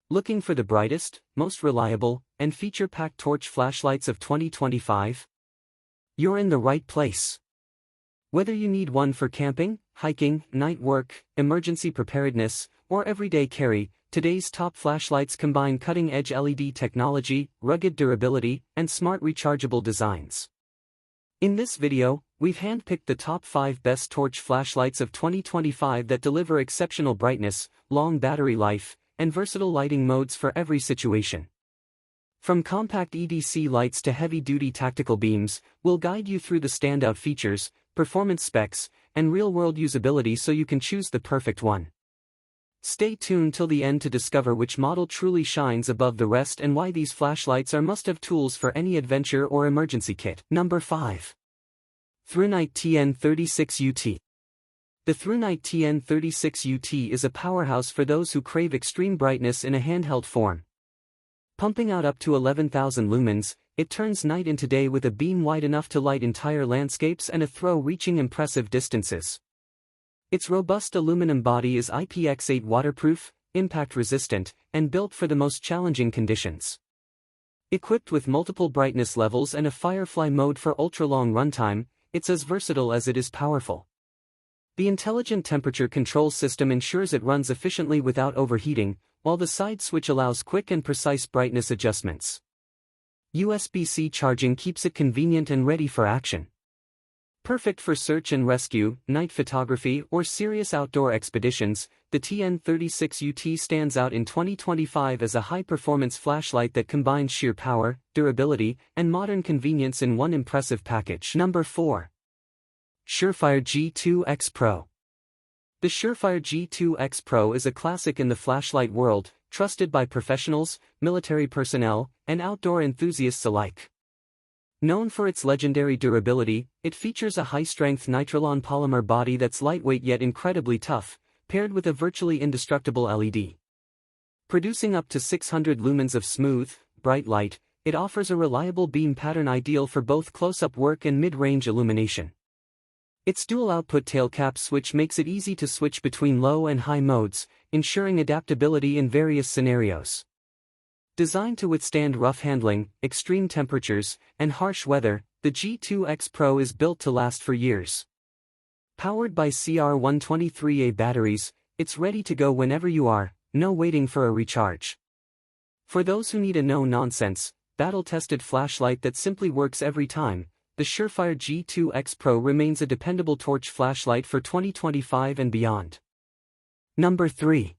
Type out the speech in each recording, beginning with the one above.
Looking for the brightest, most reliable, and feature-packed torch flashlights of 2025? You're in the right place. Whether you need one for camping, hiking, night work, emergency preparedness, or everyday carry, today's top flashlights combine cutting-edge LED technology, rugged durability, and smart rechargeable designs. In this video, we've handpicked the top 5 best torch flashlights of 2025 that deliver exceptional brightness, long battery life, and versatile lighting modes for every situation. From compact EDC lights to heavy-duty tactical beams, we'll guide you through the standout features, performance specs, and real-world usability so you can choose the perfect one. Stay tuned till the end to discover which model truly shines above the rest and why these flashlights are must-have tools for any adventure or emergency kit. Number 5. ThruNite TN36UT. The ThruNite TN36UT is a powerhouse for those who crave extreme brightness in a handheld form. Pumping out up to 11,000 lumens, it turns night into day with a beam wide enough to light entire landscapes and a throw reaching impressive distances. Its robust aluminum body is IPX8 waterproof, impact-resistant, and built for the most challenging conditions. Equipped with multiple brightness levels and a Firefly mode for ultra-long runtime, it's as versatile as it is powerful. The intelligent temperature control system ensures it runs efficiently without overheating, while the side switch allows quick and precise brightness adjustments. USB-C charging keeps it convenient and ready for action. Perfect for search and rescue, night photography, or serious outdoor expeditions, the TN36UT stands out in 2025 as a high-performance flashlight that combines sheer power, durability, and modern convenience in one impressive package. Number 4. SureFire G2X Pro. The SureFire G2X Pro is a classic in the flashlight world, trusted by professionals, military personnel, and outdoor enthusiasts alike. Known for its legendary durability, it features a high-strength nitrilon polymer body that's lightweight yet incredibly tough, paired with a virtually indestructible LED. Producing up to 600 lumens of smooth, bright light, it offers a reliable beam pattern ideal for both close-up work and mid-range illumination. Its dual-output tailcap switch makes it easy to switch between low and high modes, ensuring adaptability in various scenarios. Designed to withstand rough handling, extreme temperatures, and harsh weather, the G2X Pro is built to last for years. Powered by CR123A batteries, it's ready to go whenever you are, no waiting for a recharge. For those who need a no-nonsense, battle-tested flashlight that simply works every time, the SureFire G2X Pro remains a dependable torch flashlight for 2025 and beyond. Number 3.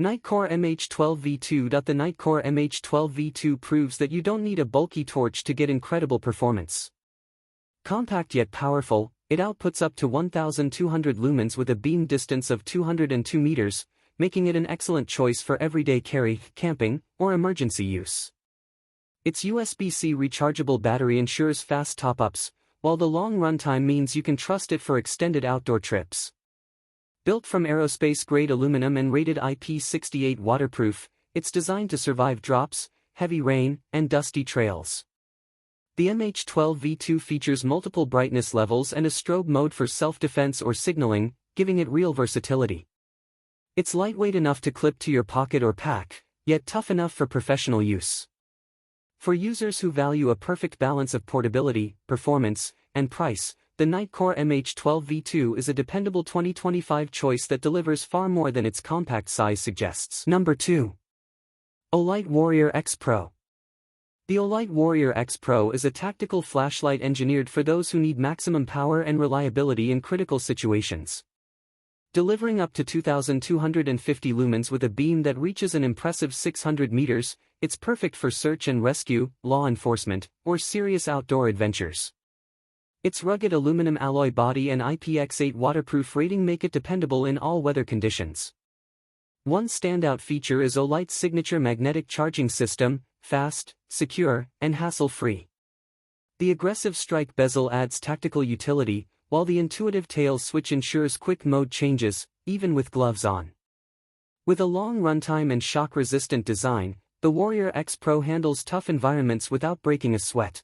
Nitecore MH12V2. The Nitecore MH12V2 proves that you don't need a bulky torch to get incredible performance. Compact yet powerful, it outputs up to 1,200 lumens with a beam distance of 202 meters, making it an excellent choice for everyday carry, camping, or emergency use. Its USB-C rechargeable battery ensures fast top-ups, while the long runtime means you can trust it for extended outdoor trips. Built from aerospace-grade aluminum and rated IP68 waterproof, it's designed to survive drops, heavy rain, and dusty trails. The MH12V2 features multiple brightness levels and a strobe mode for self-defense or signaling, giving it real versatility. It's lightweight enough to clip to your pocket or pack, yet tough enough for professional use. For users who value a perfect balance of portability, performance, and price, the Nitecore MH12V2 is a dependable 2025 choice that delivers far more than its compact size suggests. Number 2. Olight Warrior X Pro. The Olight Warrior X Pro is a tactical flashlight engineered for those who need maximum power and reliability in critical situations. Delivering up to 2,250 lumens with a beam that reaches an impressive 600 meters, it's perfect for search and rescue, law enforcement, or serious outdoor adventures. Its rugged aluminum alloy body and IPX8 waterproof rating make it dependable in all weather conditions. One standout feature is Olight's signature magnetic charging system, fast, secure, and hassle-free. The aggressive strike bezel adds tactical utility, while the intuitive tail switch ensures quick mode changes, even with gloves on. With a long runtime and shock-resistant design, the Warrior X Pro handles tough environments without breaking a sweat.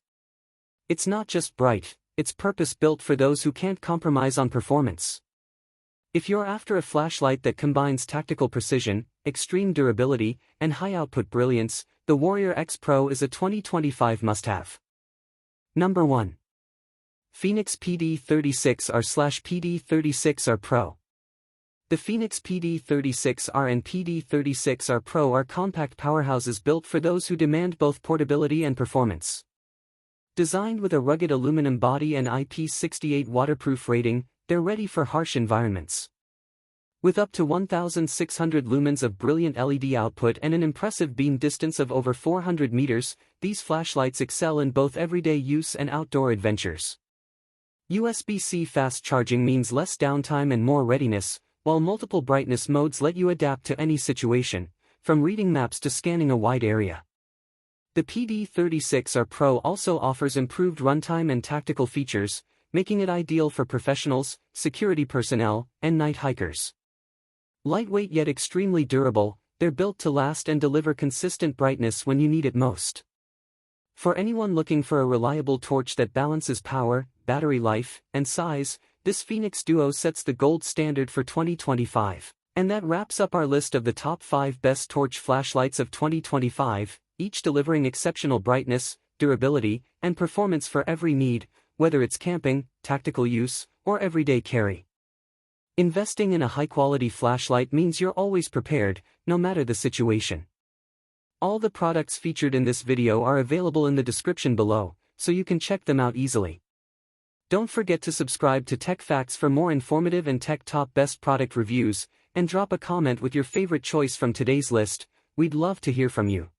It's not just bright, it's purpose-built for those who can't compromise on performance. If you're after a flashlight that combines tactical precision, extreme durability, and high output brilliance, the Warrior X Pro is a 2025 must-have. Number 1. Fenix PD36R/PD36R Pro. The Fenix PD36R and PD36R Pro are compact powerhouses built for those who demand both portability and performance. Designed with a rugged aluminum body and IP68 waterproof rating, they're ready for harsh environments. With up to 1,600 lumens of brilliant LED output and an impressive beam distance of over 400 meters, these flashlights excel in both everyday use and outdoor adventures. USB-C fast charging means less downtime and more readiness, while multiple brightness modes let you adapt to any situation, from reading maps to scanning a wide area. The PD36R Pro also offers improved runtime and tactical features, making it ideal for professionals, security personnel, and night hikers. Lightweight yet extremely durable, they're built to last and deliver consistent brightness when you need it most. For anyone looking for a reliable torch that balances power, battery life, and size, this Fenix Duo sets the gold standard for 2025. And that wraps up our list of the top 5 best torch flashlights of 2025, each delivering exceptional brightness, durability, and performance for every need, whether it's camping, tactical use, or everyday carry. Investing in a high-quality flashlight means you're always prepared, no matter the situation. All the products featured in this video are available in the description below, so you can check them out easily. Don't forget to subscribe to Tech Facts for more informative and tech top best product reviews, and drop a comment with your favorite choice from today's list. We'd love to hear from you.